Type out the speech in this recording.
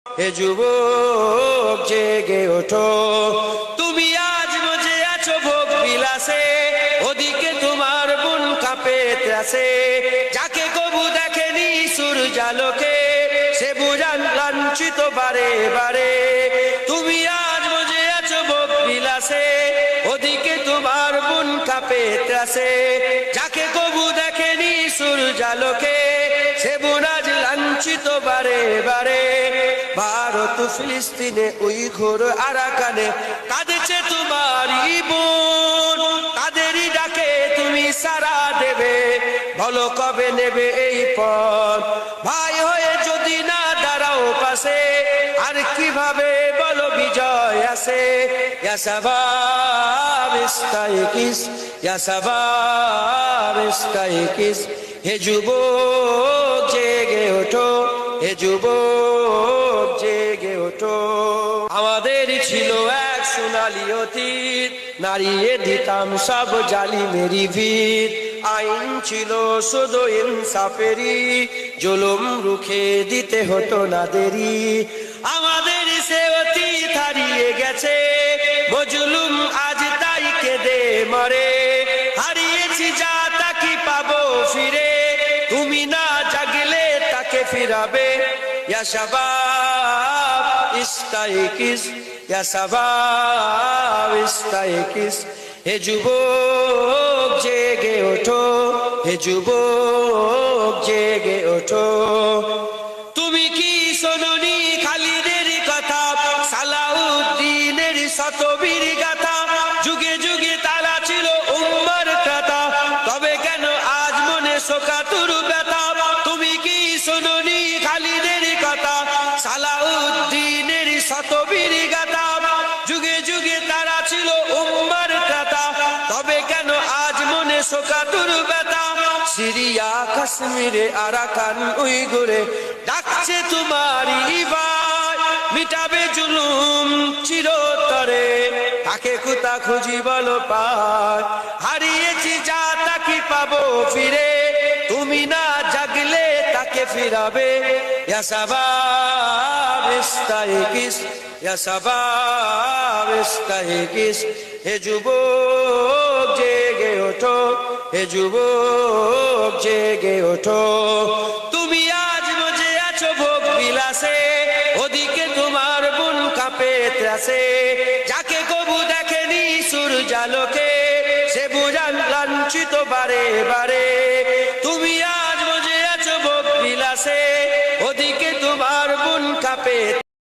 হে যুবক জেগে ওঠো, তুমি আজ মজে আছো ভোগ বিলাসে, ওদিকে তোমার বুন কাঁপে ত্রাসে। যাকে কবু দেখেনি সূর্যালোকে, সে বুঝান লাঞ্ছিত বারে বারে। তুমি আজ মজে আছো ভোগ বিলাসে, ওদিকে তোমার বুন কাঁপে ত্রাসে। যাকে কবু দেখেনি সূর্যালোকে, সে বুন আজ লাঞ্ছিত বারে বারে। ভারত ফিলিস্তিনে উইঘুর আরাকানে কাঁদেছে তোমারই বোন, তাদেরই ডাকে তুমি সাড়া দেবে, বলো কবে নেবে এই পথ। ভাই হয়ে যদি না দাঁড়াও পাশে, আর কিভাবে বলো বিজয় আসে। ইয়া শাবাব ইস্তাইকিস, ইয়া শাবাব ইস্তাইকিস, হে যুবক জেগে ওঠো, হে যুবক জেগে ওঠো। আমাদের ছিল এক সোনালী অতীত, নাড়িয়ে দিতাম সব জালিমেরই ভিত। আইন ছিল শুধু ইনসাফেরই, জুলুম রুখে দিতে হতো না দেরি। আমাদের সে অতীত হারিয়ে গেছে, মজলুম আজ তাই কেঁদে মরে। হারিয়েছি যা তা কি পাবো ফিরে, তুমি না জাগলে তাকে ফিরাবে। ইয়া শাবাব ইস্তাইকিস, ইয়া শাবাব ইস্তাইকিস, হে যুবক জেগে ওঠো, হে যুবক জেগে ওঠো। তুমি কি শোনোনি খালিদের কথা, সালাউদ্দিনের শতবীর গাথা। যুগে যুগে তারা ছিল উম্মার ত্রাতা, তবে কেন আজ মনে শোকাতুর ব্যথা। তুমি কি শোনোনি খালিদের কথা, সালাউদ্দিনের শতবীর গাথা। যুগে যুগে তারা ছিল উম্মার ত্রাতা, তবে কেন আজ মনে শোকাতুর ব্যথা। সিরিয়া কাশ্মীরে আরাকান উইঘুরে ডাকছে তোমারই ভাই, মিটাবে জুলুম চিরতরে, তাকে কোথা খুঁজি বলো পায়। হারিয়েছি যা তাকে পাবো ফিরে, তুমি না জাগলে তাকে ফিরাবে। ইয়া শাবাব ইস্তাইকিস, ইয়া শাবাব ইস্তাইকিস, হে যুবক জেগে ওঠো, হে যুবক জেগে ওঠো। তুমি আজ মজে আছো ভোগ বিলাসে, ওদিকে তোমার বুন কাঁপে ত্রাসে। যাকে কবু দেখেনি সূর্যালোকে, সে বুঝান লাঞ্ছিত বারে বারে।